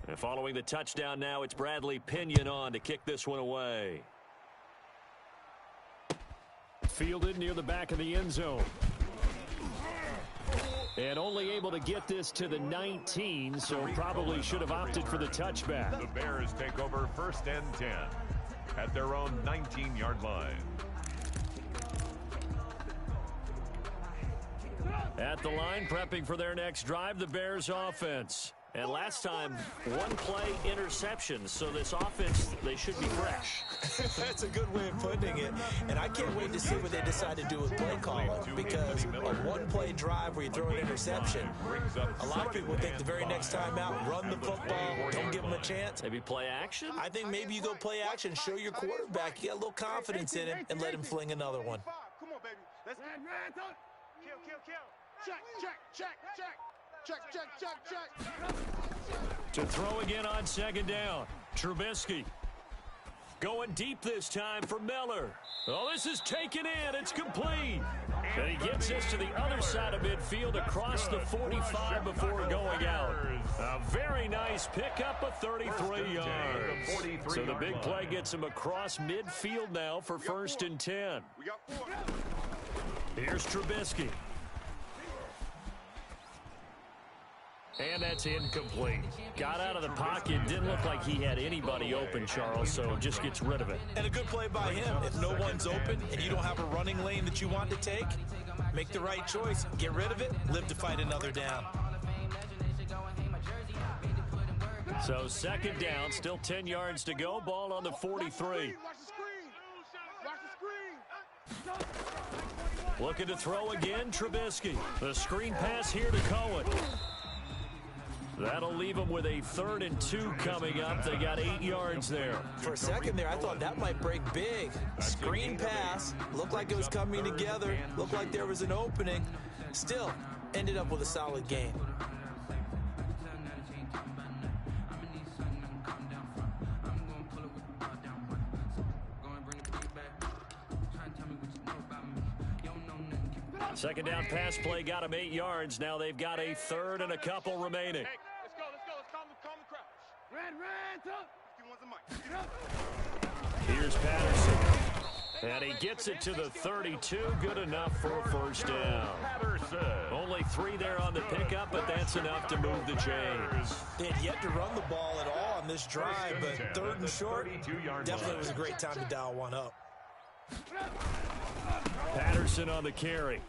And following the touchdown now, it's Bradley Pinion on to kick this one away. Fielded near the back of the end zone. And only able to get this to the 19, so probably should have opted for the touchback. The Bears take over 1st and 10 at their own 19-yard line. At the line, prepping for their next drive, the Bears offense. And last time, one play interception. So this offense, they should be fresh. That's a good way of putting it. And I can't wait to see what they decide to do with play calling. Because a one-play drive where you throw an interception, a lot of people think the very next time out, run the football, don't give them a chance. Maybe play action? I think maybe you go play action, show your quarterback, you got a little confidence in him, and let him fling another one. Come on, baby. Let's kill. Check. To throw again on 2nd down. Trubisky going deep this time for Miller. Oh, this is taken in. It's complete. And he gets this to the other side of midfield across the 45 before going out. A very nice pickup of 33 yards. So the big play gets him across midfield now for 1st and 10. Here's Trubisky. And that's incomplete. Got out of the pocket. Didn't look like he had anybody open, Charles, so just gets rid of it. And a good play by him. If no one's open and you don't have a running lane that you want to take, make the right choice. Get rid of it. Live to fight another down. So 2nd down, still 10 yards to go. Ball on the 43. Looking to throw again, Trubisky. The screen pass here to Cohen. That'll leave them with a 3rd and 2 coming up. They got 8 yards there. For a second there, I thought that might break big. Screen pass. Looked like it was coming together. Looked like there was an opening. Still, ended up with a solid gain. Second down pass play got them 8 yards. Now they've got a 3rd and a couple remaining. Hey, let's go. Let's calm the crowd. Here's Patterson. And he gets it to the 32. Good enough for a 1st down. Only 3 there on the pickup, but that's enough to move the chains. They had yet to run the ball at all on this drive, but 3rd and short, definitely was a great time to dial one up. Patterson on the carry.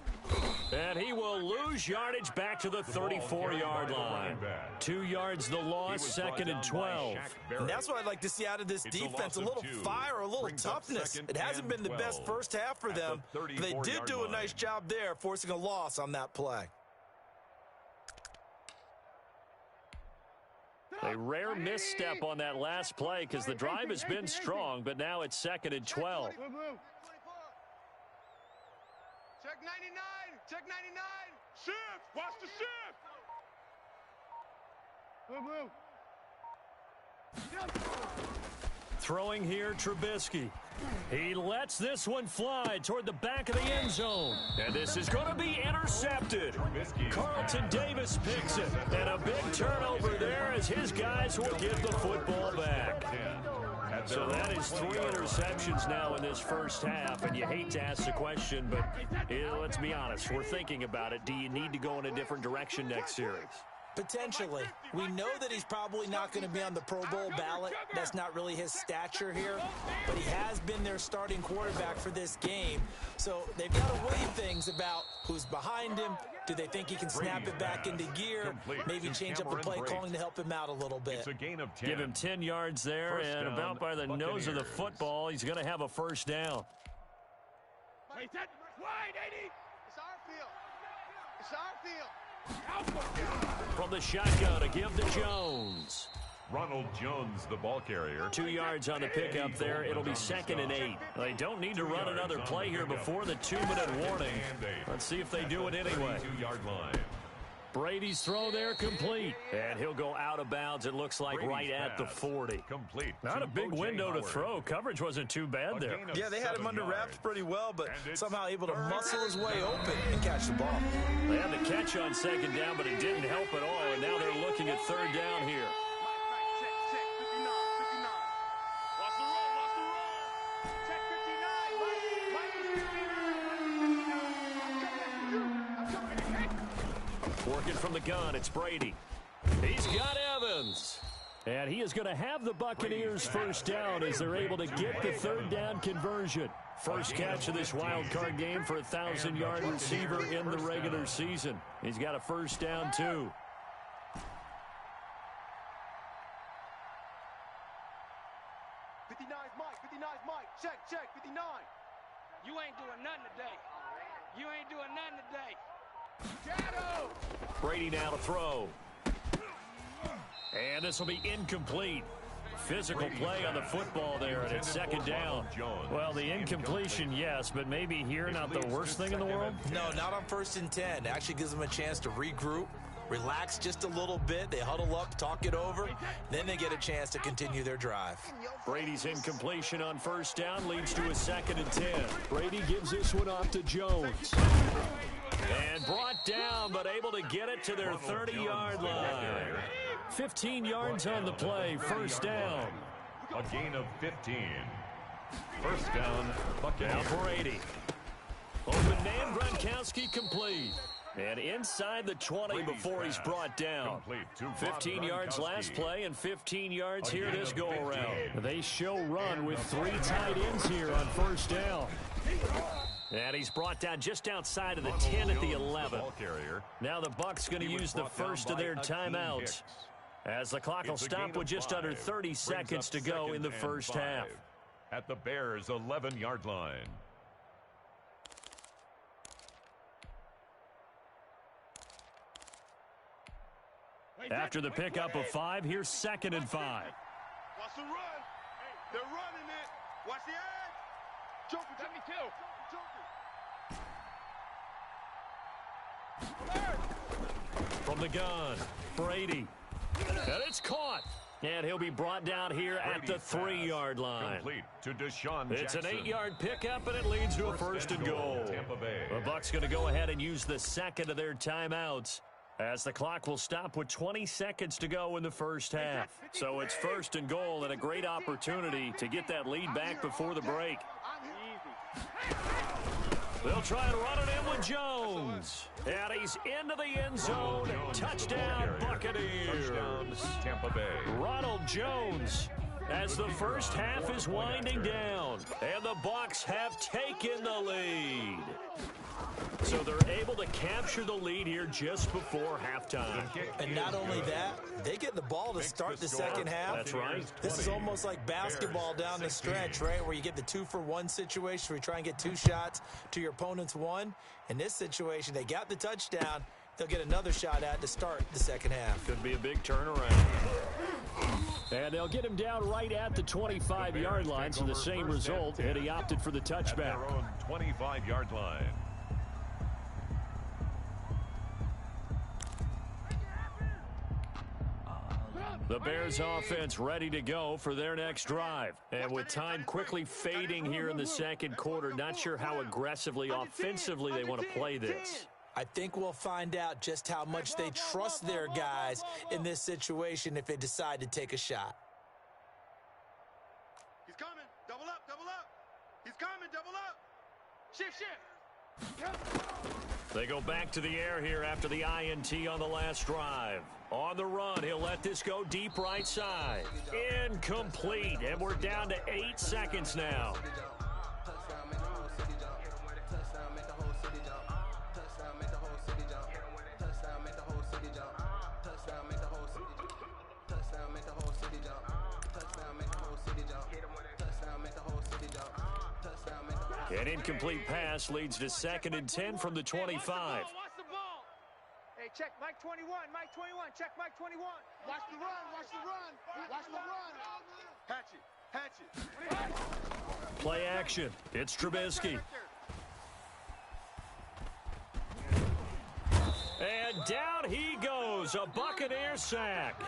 And he will lose yardage back to the 34-yard line. 2 yards the loss, 2nd and 12. And that's what I'd like to see out of this defense, a little fire, a little toughness. It hasn't been the best first half for them, but they did do a nice job there, forcing a loss on that play. A rare misstep on that last play because the drive has been strong, but now it's 2nd and 12. Check 99. Check 99. Shift. Watch the shift. Throwing here, Trubisky. He lets this one fly toward the back of the end zone. And this is going to be intercepted. Carlton Davis picks it. And a big turnover there as his guys will give the football back. So that is 3 interceptions now in this first half, and you hate to ask the question, but let's be honest, we're thinking about it. Do you need to go in a different direction next series? Potentially. We know that he's probably not going to be on the Pro Bowl ballot. That's not really his stature here, but he has been their starting quarterback for this game. So they've got to weigh things about who's behind him. Do they think he can snap it back into gear? Maybe change up the play calling to help him out a little bit. Give him 10 yards there, and about by the nose of the football, he's going to have a 1st down. Wide, 80. It's our field. It's our field. From the shotgun, a give to Jones. Ronald Jones, the ball carrier. 2 yards on the pickup there. It'll be 2nd and 8. They don't need to run another play here before the 2-minute warning. Let's see if they do it anyway. 2-yard line. Brady's throw there complete. And he'll go out of bounds, it looks like, right at the 40. Complete. Not a big window to throw. Coverage wasn't too bad there. Yeah, they had him under wraps pretty well, but somehow able to muscle his way open and catch the ball. They had the catch on 2nd down, but it didn't help at all, and now they're looking at 3rd down here. Working from the gun, it's Brady. He's got Evans. And he is going to have the Buccaneers first down as they're able to get the third down conversion. First catch of this wild card game for a 1,000-yard receiver in the regular season. He's got a first down, too. Check, 59. You ain't doing nothing today. You ain't doing nothing today. Shadow! Brady now to throw. And this will be incomplete. Physical play on the football there, and it's second down. Well, the incompletion, yes, but maybe here not the worst thing in the world? No, not on 1st and 10. It actually gives them a chance to regroup, relax just a little bit. They huddle up, talk it over, then they get a chance to continue their drive. Brady's incompletion on first down leads to a 2nd and 10. Brady gives this one off to Jones. And brought down, but able to get it to their 30-yard line. 15 yards on the play, first down. A gain of 15. First down, Buccaneers. Now Brady. Open man, Gronkowski complete. And inside the 20 before he's brought down. 15 yards last play and 15 yards here this go-around. They show run with 3 tight ends here on first down. And he's brought down just outside of the 10 at the 11. Now the Bucs going to use the first of their timeouts, as the clock will stop with just under 30 seconds to go in the first half. At the Bears' 11-yard line. After the pickup of 5, here's 2nd and 5. Watch the run. They're running it. Watch the edge. Joker, 72. From the gun, Brady. And it's caught. And he'll be brought down here at the 3-yard line. Complete to Deshaun It's Jackson. an 8-yard pickup, and it leads to a first and goal. Tampa Bay. The Bucs going to go ahead and use the second of their timeouts, as the clock will stop with 20 seconds to go in the first half. So it's first and goal, and a great opportunity to get that lead back before the break. They'll try and run it in with Jones. And he's into the end zone. Touchdown, Buccaneers. Tampa Bay. Ronald Jones, as the first half is winding down. And the Bucs have taken the lead. So they're able to capture the lead here just before halftime. And not only that, they get the ball to start the second half. That's right. This is almost like basketball down the stretch, right, where you get the 2-for-1 situation where you try and get 2 shots to your opponent's 1. In this situation, they got the touchdown. They'll get another shot at to start the second half. Could be a big turnaround. And they'll get him down right at the 25-yard line, so the same result, and he opted for the touchback. At their own 25-yard line. The Bears offense ready to go for their next drive. And with time quickly fading here in the second quarter, not sure how aggressively, offensively they want to play this. I think we'll find out just how much they trust their guys in this situation if they decide to take a shot. He's coming. Double up, double up. He's coming, double up. Shift, shift. They go back to the air here after the INT on the last drive. On the run, he'll let this go deep right side. Incomplete, and we're down to 8 seconds now. An incomplete pass leads to 2nd and 10 from the 25. Watch the ball. Hey, check Mike 21. Mike 21. Check Mike 21. Watch the run. Watch the run. Watch the run. Hatch it. Play action. It's Trubisky. And down he goes, a Buccaneer sack.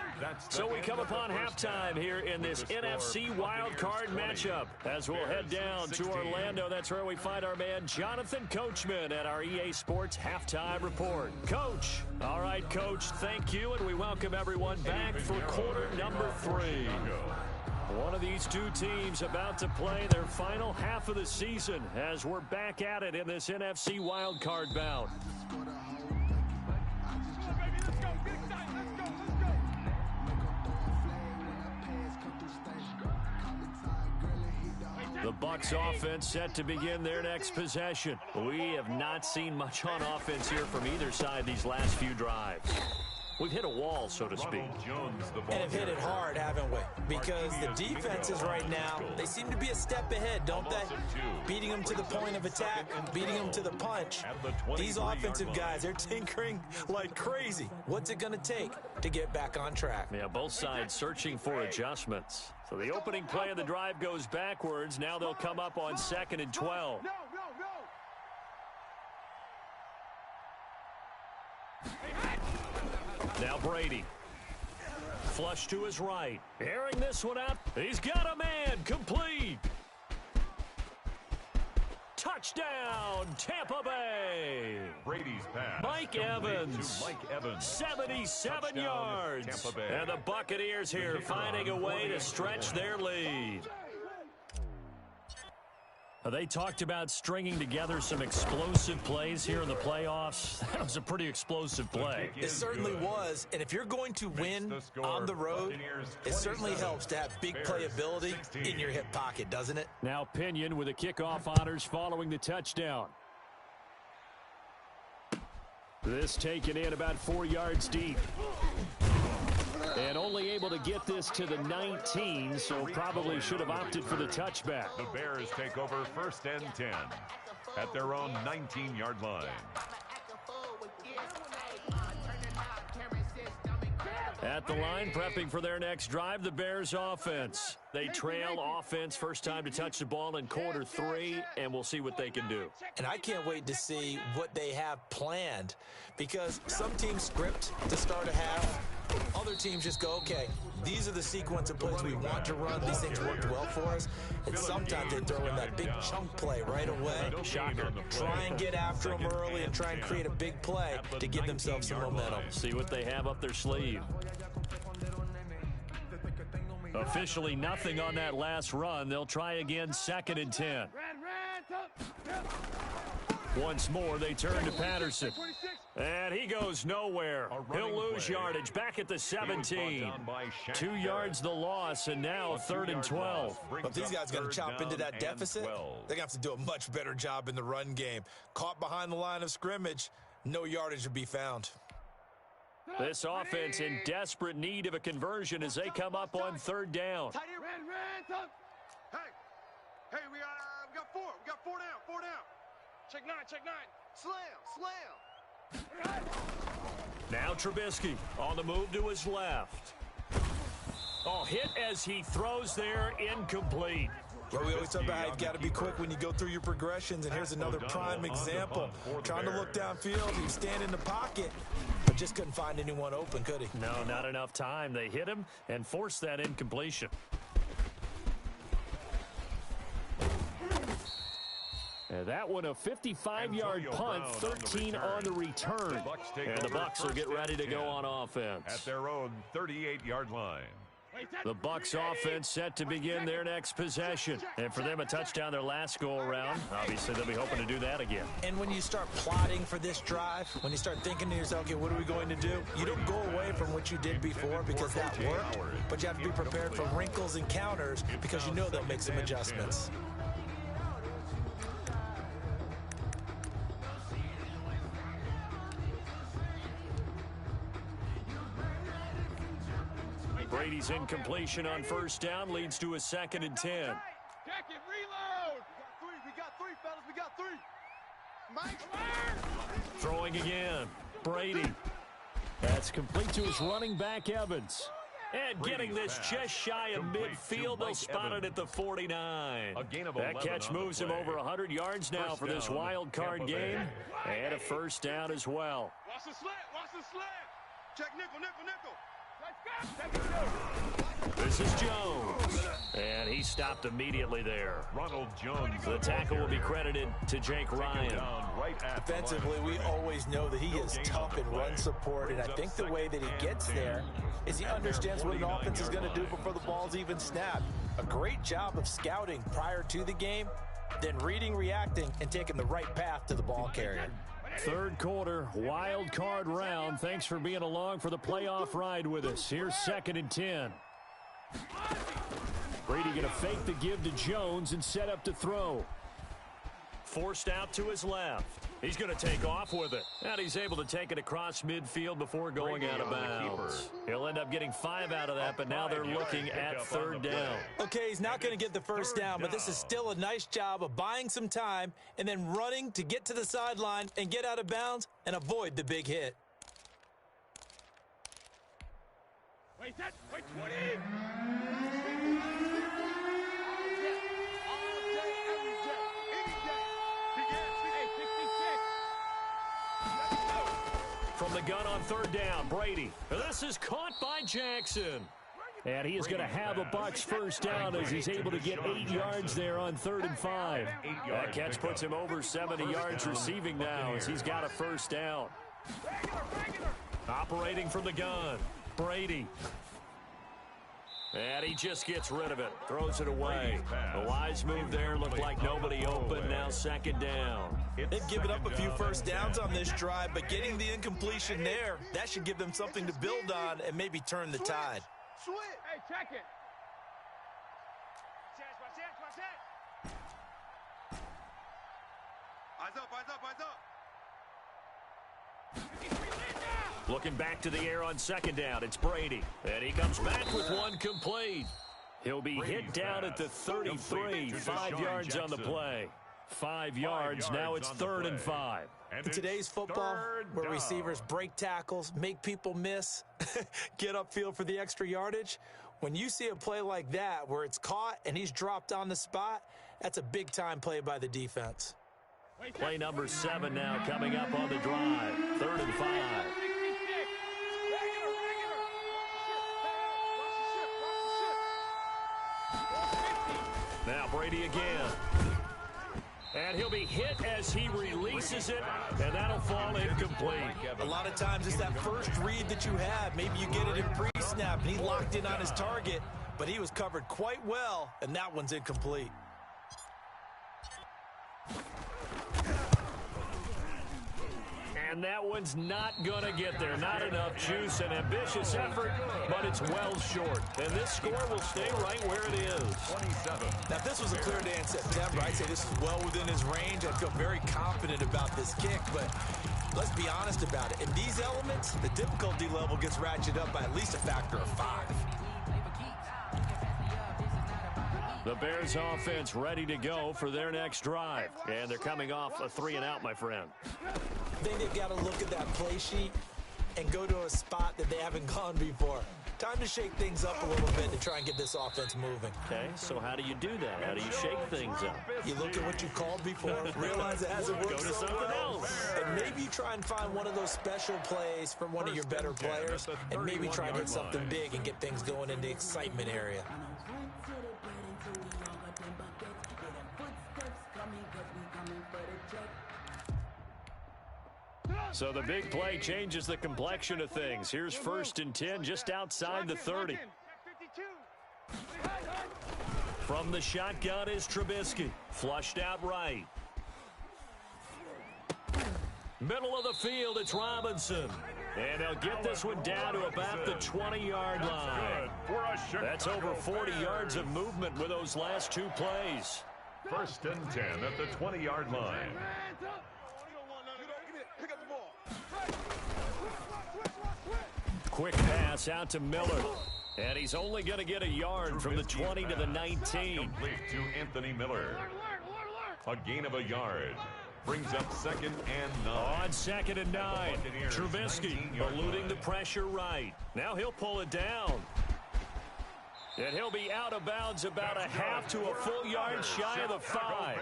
So we come upon halftime here in this NFC wildcard matchup. As we'll head down to Orlando, that's where we find our man Jonathan Coachman at our EA Sports Halftime Report. Coach. All right, Coach, thank you, and we welcome everyone back for quarter number 3. One of these two teams about to play their final half of the season as we're back at it in this NFC wildcard bout. The Bucs offense set to begin their next possession. We have not seen much on offense here from either side these last few drives. We've hit a wall, so to speak. And have hit it hard, haven't we? Because the defenses right now, they seem to be a step ahead, don't they? Beating them to the point of attack, beating them to the punch. These offensive guys, they're tinkering like crazy. What's it going to take to get back on track? Yeah, both sides searching for adjustments. So the opening play of the drive goes backwards. Now they'll come up on 2nd and 12. Now Brady. Flush to his right. Airing this one out. He's got a man. Complete. Touchdown, Tampa Bay. Brady's pass. Mike Evans. 77 yards. Tampa Bay. And the Buccaneers here finding a way to stretch their lead. They talked about stringing together some explosive plays here in the playoffs. That was a pretty explosive play. It certainly was. And if you're going to win on the road, it certainly helps to have big playability in your hip pocket, doesn't it? Now Pinion with the kickoff honors following the touchdown. This taken in about 4 yards deep. And only able to get this to the 19, so probably should have opted for the touchback. The Bears take over 1st and 10 at their own 19-yard line. At the line, prepping for their next drive, the Bears offense. They trail offense, first time to touch the ball in quarter 3, and we'll see what they can do. And I can't wait to see what they have planned, because some teams script to start a half. Other teams just go, okay, these are the sequence of plays we want to run. These things worked well for us. And sometimes they throw in that big chunk play right away. Shocker. Try and get after them early and try and create a big play to give themselves some momentum. See what they have up their sleeve. Officially nothing on that last run. They'll try again, 2nd and 10. Once more, they turn to Patterson. And he goes nowhere. He'll lose yardage back at the 17. 2 yards the loss, and now 3rd and 12. If these guys are going to chop into that deficit, they're going to have to do a much better job in the run game. Caught behind the line of scrimmage, no yardage to be found. This offense in desperate need of a conversion as they come up on 3rd down. Hey, we got 4. We got 4 down. 4 down. Check 9. Slam. Now Trubisky on the move to his left. Oh, hit as he throws there, incomplete. Well, we always talk about how you've got to be quick when you go through your progressions, and here's another prime example. Trying to look downfield, he was standing in the pocket, but just couldn't find anyone open, could he? No, not enough time. They hit him and forced that incompletion. And that one a 55-yard punt, 13 on the return. And the Bucs will get ready to go on offense. At their own 38-yard line. The Bucs offense set to begin their next possession. And for them, a touchdown their last go-around. Obviously, they'll be hoping to do that again. And when you start plotting for this drive, when you start thinking to yourself, okay, what are we going to do? You don't go away from what you did before because that worked, but you have to be prepared for wrinkles and counters because you know they'll make some adjustments. Brady's incompletion on 1st down leads to a 2nd and 10. Jacket, reload. We got 3, fellas. We got 3. Mike, Throwing again. Brady. That's complete to his running back, Evans. And getting this just shy of midfield, they'll spot it at the 49. That catch moves him over 100 yards now for this wild card game. And a 1st down as well. Watch the slant. Check nickel. This is Jones. And he stopped immediately there. Ronald Jones. The tackle will be credited to Jake Ryan. Defensively, we always know that he is tough in run support, and I think the way that he gets there is he understands what an offense is going to do before the ball's even snapped. A great job of scouting prior to the game, then reading, reacting, and taking the right path to the ball carrier. 3rd quarter, wild card round. Thanks for being along for the playoff ride with us. Here's 2nd and 10. Brady going to fake the give to Jones and set up to throw. Forced out to his left. He's going to take off with it. And he's able to take it across midfield before going out of bounds. He'll end up getting 5 out of that, but now they're looking at 3rd down. Okay, he's not going to get the first down, but this is still a nice job of buying some time and then running to get to the sideline and get out of bounds and avoid the big hit. Wait, 20. From the gun on 3rd down, Brady. This is caught by Jackson. And he is going to have a Bucs first down as he's able to get 8 yards there on 3rd and 5. That catch puts him over 70 yards receiving now as he's got a first down. Operating from the gun, Brady. And he just gets rid of it, throws it away. A wise move there, looked like nobody open, now 2nd down. They've given up a few first downs on this drive, but getting the incompletion there, that should give them something to build on and maybe turn the tide. Switch. Hey, check it. Watch it. Eyes up. Looking back to the air on 2nd down, it's Brady. And he comes back with one complete. He'll be hit down at the 33, 5 yards on the play. 5 yards, now it's 3rd and 5. In today's football, where receivers break tackles, make people miss, get upfield for the extra yardage, when you see a play like that where it's caught and he's dropped on the spot, that's a big-time play by the defense. Play number 7 now coming up on the drive. 3rd and 5. Now Brady again. And he'll be hit as he releases it, and that'll fall incomplete. A lot of times it's that first read that you have. Maybe you get it in pre-snap, and he locked in on his target, but he was covered quite well, and that one's incomplete. And that one's not going to get there. Not enough juice. An ambitious effort, but it's well short. And this score will stay right where it is. 27. Now, if this was a clear day in September, I'd say this is well within his range. I feel very confident about this kick, but let's be honest about it. In these elements, the difficulty level gets ratcheted up by at least a factor of 5. The Bears offense ready to go for their next drive. And they're coming off a 3-and-out, my friend. I think they've got to look at that play sheet and go to a spot that they haven't gone before. Time to shake things up a little bit to try and get this offense moving. Okay, so how do you do that? How do you shake things up? You look at what you called before, realize it hasn't worked Go to so something well, else. and maybe you try and find one of those special plays from one of your better players, and maybe try and hit something big and get things going in the excitement area. So the big play changes the complexion of things. Here's 1st and 10 just outside the 30. From the shotgun is Trubisky. Flushed out right. Middle of the field, it's Robinson. And they'll get this one down to about the 20-yard line. That's over 40 yards of movement with those last 2 plays. 1st and 10 at the 20-yard line. Quick pass out to Miller. And he's only going to get a yard from the 20 to the 19. Complete to Anthony Miller. A gain of a yard. Brings up 2nd and 9. On 2nd and 9. Trubisky eluding the pressure right. Now he'll pull it down. And he'll be out of bounds about a half to a full yard shy of the 5.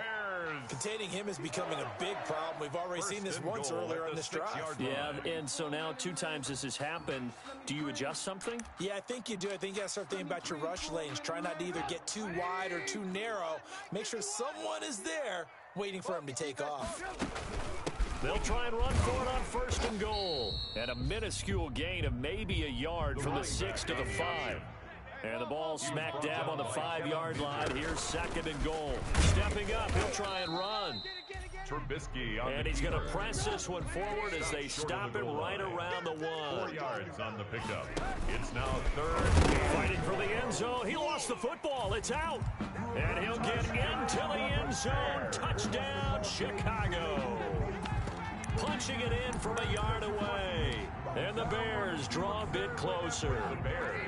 Containing him is becoming a big problem. We've already seen this once earlier on this drive. Yeah, and so now 2 times this has happened. Do you adjust something? Yeah, I think you do. I think you got to start thinking about your rush lanes. Try not to either get too wide or too narrow. Make sure someone is there waiting for him to take off. They'll try and run for it on 1st and goal. And a minuscule gain of maybe a yard from the 6 to the 5. And the ball smack dab on the 5-yard line. Here's 2nd and goal. Stepping up, he'll try and run. Trubisky on and he's going to press this one forward as they stop him right around the 1. 4 yards on the pickup. It's now 3rd. Fighting for the end end zone. He lost the football. It's out. And he'll get into the end zone. Touchdown, Chicago. Punching it in from a yard away. And the Bears draw a bit closer.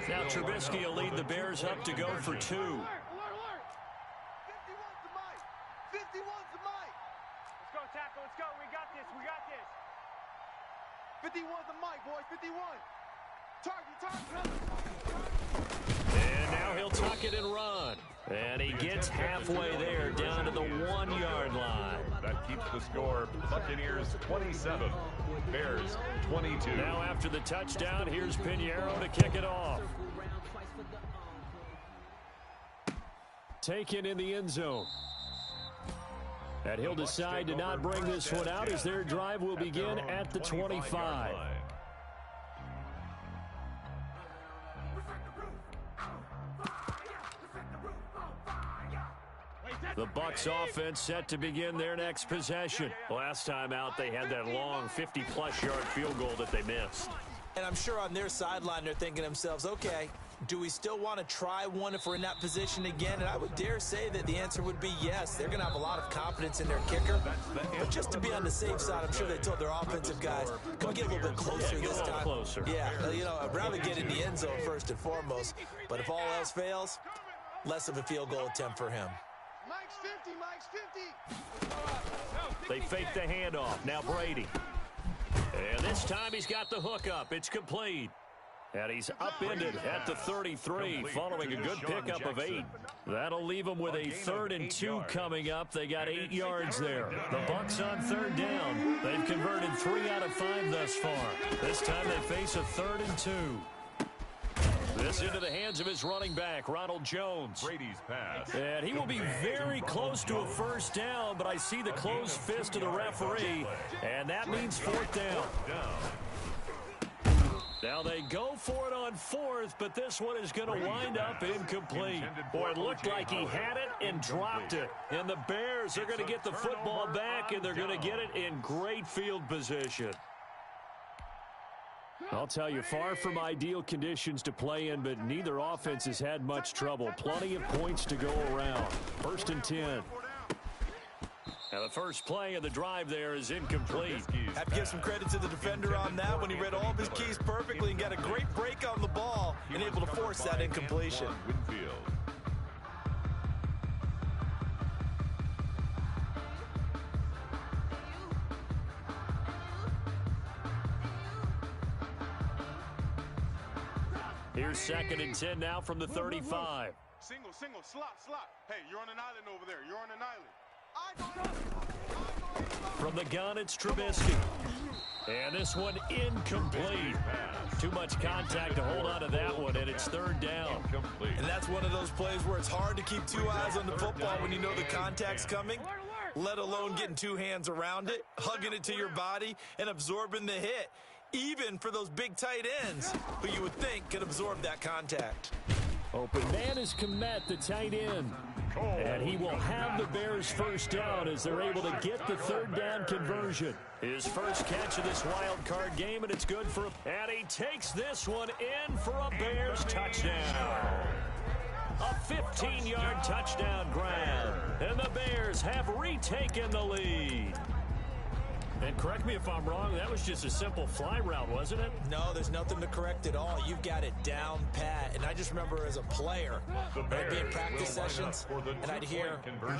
Now Trubisky will lead the Bears up to go for 2. 51's the mic. 51's the mic. Let's go, tackle. Let's go. We got this. We got this. 51's the mic, boys. 51. Target. And now he'll tuck it and run. And he gets halfway there, down to the 1-yard line. That keeps the score. Buccaneers 27, Bears 22. Now after the touchdown, here's Pinheiro to kick it off. Taken in the end zone. And he'll decide to not bring this one out as their drive will begin at the 25. The Bucs offense set to begin their next possession. Last time out, they had that long 50-plus yard field goal that they missed. And I'm sure on their sideline they're thinking to themselves, okay, do we still want to try one if we're in that position again? And I would dare say that the answer would be yes. They're going to have a lot of confidence in their kicker. But just to be on the safe side, I'm sure they told their offensive guys, can we get a little bit closer this time? Closer. Yeah, I'd rather get in the end zone first and foremost. But if all else fails, less of a field goal attempt for him. Mike's 50. Mike's 50. They fake the handoff. Now Brady. And this time he's got the hook up. It's complete. And he's upended at the 33 following a good pickup of 8. That'll leave them with a 3rd and 2 coming up. They got 8 yards there. The Bucs on 3rd down. They've converted 3 out of 5 thus far. This time they face a 3rd and 2. This into the hands of his running back, Ronald Jones. Brady's pass. And he will be very close to a 1st down, but I see the closed fist of the referee, and that means 4th down. Now they go for it on 4th, but this one is going to wind up incomplete. Boy, it looked like he had it and dropped it. And the Bears are going to get the football back, and they're going to get it in great field position. I'll tell you, far from ideal conditions to play in, but neither offense has had much trouble. Plenty of points to go around. 1st and 10. Now the first play of the drive there is incomplete. Have to give some credit to the defender on that when he read all of his keys perfectly and got a great break on the ball and able to force that incompletion. Winfield. Here's 2nd and 10 now from the 35. Single, slot. Hey, you're on an island over there. You're on an island. From the gun, it's Trubisky. And this one incomplete. Too much contact to hold on to that one, and it's 3rd down. And that's one of those plays where it's hard to keep 2 eyes on the football when you know the contact's coming, let alone getting 2 hands around it, hugging it to your body, and absorbing the hit. Even for those big tight ends who you would think could absorb that contact. Open man is Kmet, the tight end. And he will have the Bears 1st down as they're able to get the 3rd down conversion. His first catch of this wild card game, and it's good for him. And he takes this one in for a Bears touchdown. A 15-yard touchdown grab. And the Bears have retaken the lead. And correct me if I'm wrong, that was just a simple fly route, wasn't it? No, there's nothing to correct at all. You've got it down pat. And I just remember as a player, I'd be in practice sessions, and I'd hear 9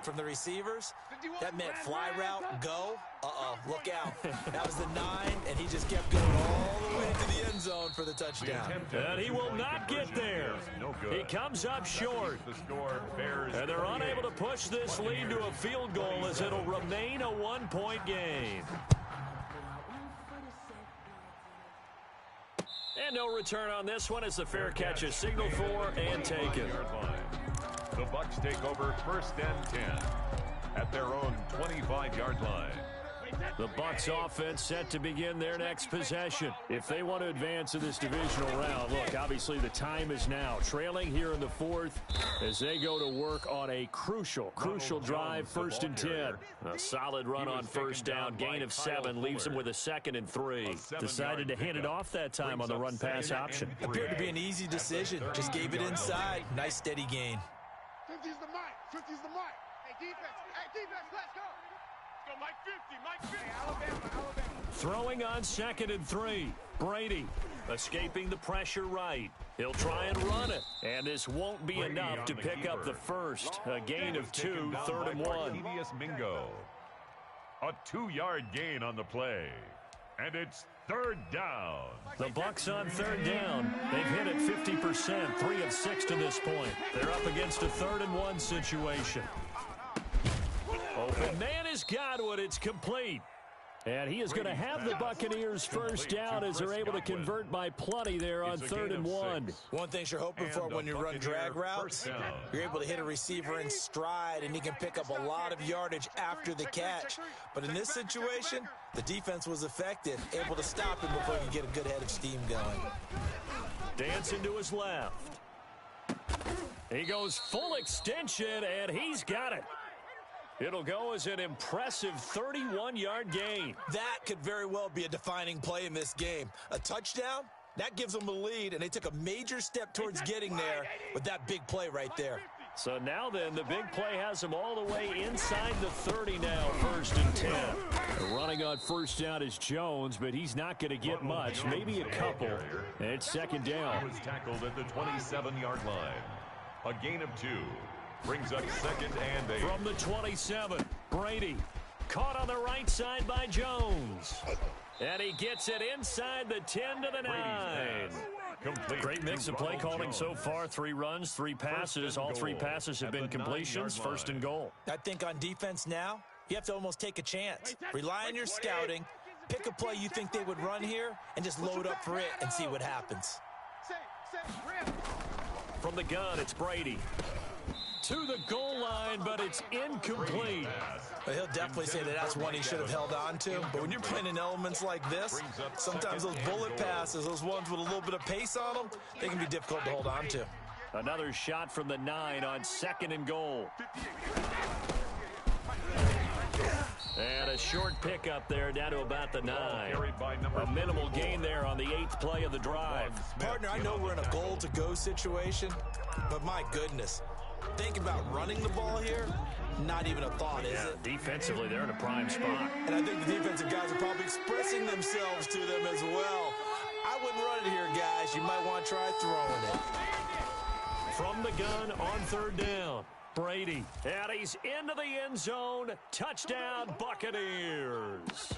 from the receivers. That meant fly route, go. Uh-oh, look out. That was the 9, and he just kept going all the way to the end zone for the touchdown. And he will not get there. He comes up short. And they're unable to push this lead to a field goal as it'll remain a 1-point game. And no return on this one as the fair catch is signaled for and taken. The Bucs take over 1st and 10 at their own 25-yard line. The Bucs offense set to begin their next possession. If they want to advance in this divisional round, look, obviously the time is now. Trailing here in the fourth as they go to work on a crucial drive, 1st and 10. A solid run on first down, gain of 7, leaves them with a 2nd and 3. Decided to hand it off that time on the run-pass option. Appeared to be an easy decision. Just gave it inside. Nice steady gain. 50's the mic. 50's the mic. Hey, defense, let's go. Let's go, Mike 50, Mike 50. Alabama. Throwing on 2nd and 3. Brady escaping the pressure right. He'll try and run it. And this won't be enough to pick up the first. A gain of 2, 3rd and 1. Mingo. A 2-yard gain on the play. And it's 3rd down. The Bucs on 3rd down. They've hit it 50%, 3 of 6 to this point. They're up against a 3rd and 1 situation. Open man has got it. It's complete. And he is going to have the Buccaneers first down as they're able to convert by plenty there on 3rd and 1. One thing you're hoping for when you run drag routes, you're able to hit a receiver in stride, and he can pick up a lot of yardage after the catch. But in this situation, the defense was effective, able to stop him before he could get a good head of steam going. Dancing to his left. He goes full extension, and he's got it. It'll go as an impressive 31-yard gain. That could very well be a defining play in this game. A touchdown, that gives them a lead, and they took a major step towards getting there with that big play right there. So now then, the big play has them all the way inside the 30 now, 1st and 10. Running on first down is Jones, but he's not going to get much, maybe a couple. And it's 2nd down. He was tackled at the 27-yard line. A gain of 2. Brings up 2nd and 8. From the 27, Brady caught on the right side by Jones. And he gets it inside the 10 to the 9. Great mix of play calling so far. 3 runs, 3 passes. All 3 passes have been completions. 1st and goal. I think on defense now, you have to almost take a chance. Rely on your scouting. Pick a play you think they would run here and just load up for it and see what happens. From the gun, it's Brady. To the goal line, but it's incomplete. Well, he'll definitely say that that's one he should have held on to. But when you're playing in elements like this, sometimes those bullet passes, those ones with a little bit of pace on them, they can be difficult to hold on to. Another shot from the 9 on 2nd and goal. And a short pickup there down to about the 9. A minimal gain there on the 8th play of the drive. Partner, I know we're in a goal-to-go situation, but my goodness. Thinking about running the ball here, not even a thought, is it? Defensively, they're in a prime spot. And I think the defensive guys are probably expressing themselves to them as well. I wouldn't run it here, guys. You might want to try throwing it. From the gun on 3rd down, Brady. And he's into the end zone. Touchdown, Buccaneers.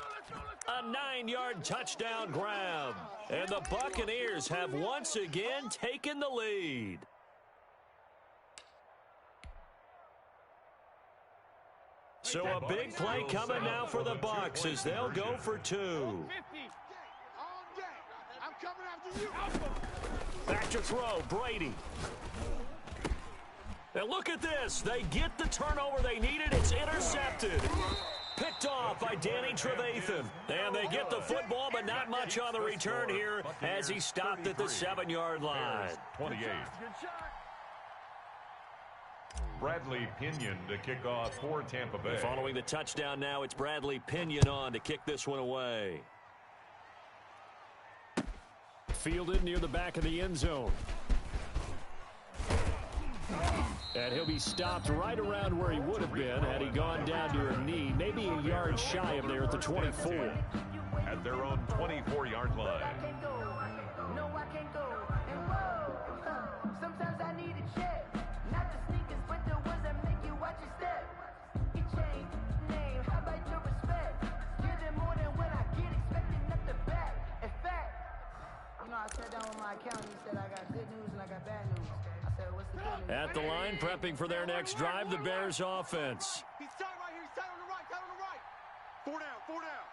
A 9-yard touchdown grab. And the Buccaneers have once again taken the lead. So a big play coming now for the Bucs as they'll go for 2. Back to throw, Brady. And look at this. They get the turnover they needed. It's intercepted. Picked off by Danny Trevathan. And they get the football, but not much on the return here as he stopped at the 7-yard line. 28. Bradley Pinion to kick off for Tampa Bay. Following the touchdown now, it's Bradley Pinion on to kick this one away. Fielded near the back of the end zone. And he'll be stopped right around where he would have been had he gone down to a knee, maybe a yard shy of there at the 24. At their own 24-yard line. At the line, prepping for their next drive, the Bears offense. He's tight right here. He's tight on the right. Tight on the right. 4 down. 4 down.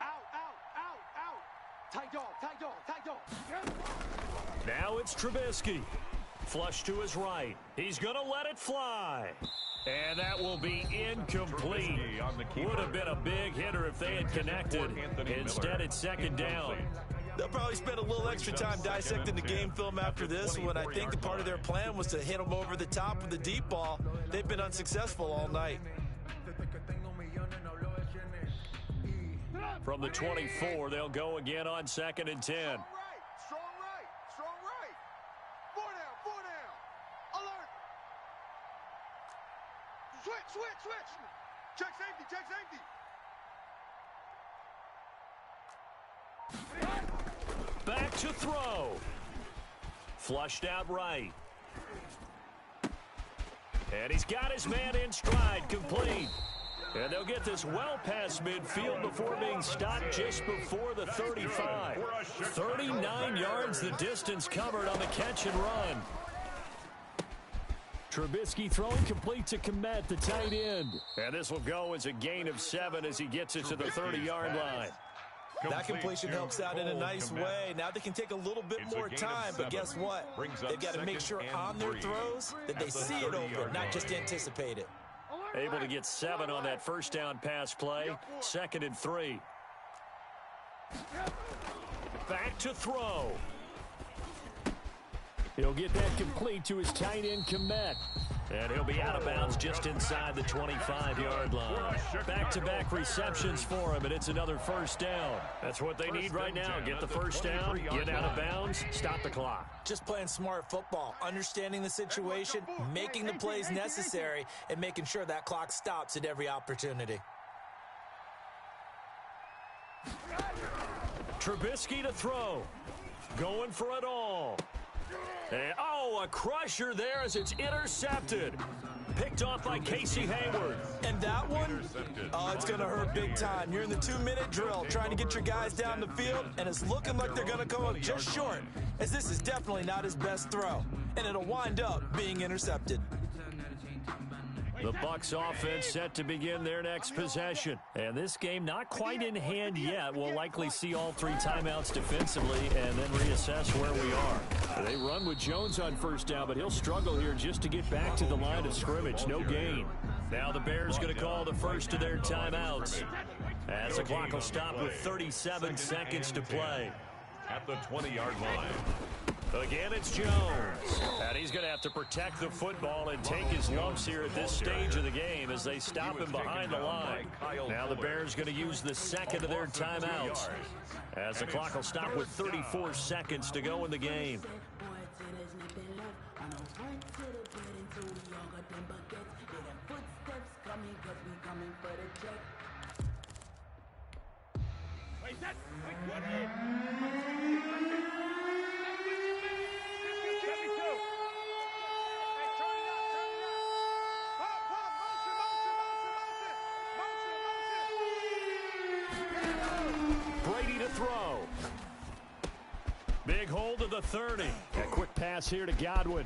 Out. Out. Out. Out. Tight dog. Tight dog. Tight dog. Now it's Trubisky. Flush to his right. He's going to let it fly. And that will be incomplete. Would have been a big hitter if they had connected. Instead, it's second down. They'll probably spend a little extra time dissecting the game film after this one. I think the part of their plan was to hit them over the top with the deep ball. They've been unsuccessful all night. From the 24, they'll go again on 2nd and 10. Strong right, strong right. 4 down. Alert. Switch. Check safety. Back to throw. Flushed out right. And he's got his man in stride, complete. And they'll get this well past midfield before being stopped just before the 35. 39 yards the distance covered on the catch and run. Trubisky throwing complete to Komet, the tight end. And this will go as a gain of 7 as he gets it to the 30-yard line. That completion helps out in a nice way. Now they can take a little bit more time, but guess what? They've got to make sure on their throws that they see it open, not just anticipate it. Able to get 7 on that first down pass play. 2nd and 3. Back to throw. He'll get that complete to his tight end, Komet. And he'll be out of bounds just inside the 25-yard line. Back-to-back receptions for him, and it's another first down. That's what they need right now. Get the first down, get out of bounds, stop the clock. Just playing smart football, understanding the situation, making the plays necessary, and making sure that clock stops at every opportunity. Trubisky to throw. Going for it all. And, a crusher there as it's intercepted. Picked off by Casey Hayward. And that one, it's going to hurt big time. You're in the 2-minute drill trying to get your guys down the field, and it's looking like they're going to come up just short, as this is definitely not his best throw, and it'll wind up being intercepted. The Bucs offense set to begin their next possession. And this game not quite in hand yet. We'll likely see all 3 timeouts defensively and then reassess where we are. They run with Jones on first down, but he'll struggle here just to get back to the line of scrimmage. No gain. Now the Bears going to call the first of their timeouts, as the clock will stop with 37 seconds to play. At the 20-yard line. Again, it's Jones. And he's going to have to protect the football and take his lumps here at this stage of the game as they stop him behind the line. Now the Bears going to use the second of their timeouts, as the clock will stop with 34 seconds to go in the game. Brady to throw. Big hold of the 30. A quick pass here to Godwin.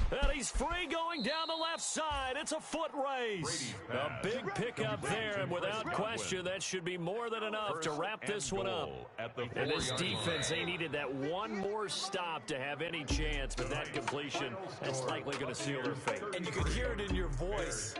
And he's free going down the left side. It's a foot race. A big pickup there, and without question, that should be more than enough to wrap this one up. And this defense, they needed that one more stop to have any chance, but that completion, that's likely going to seal their fate. And you could hear it in your voice.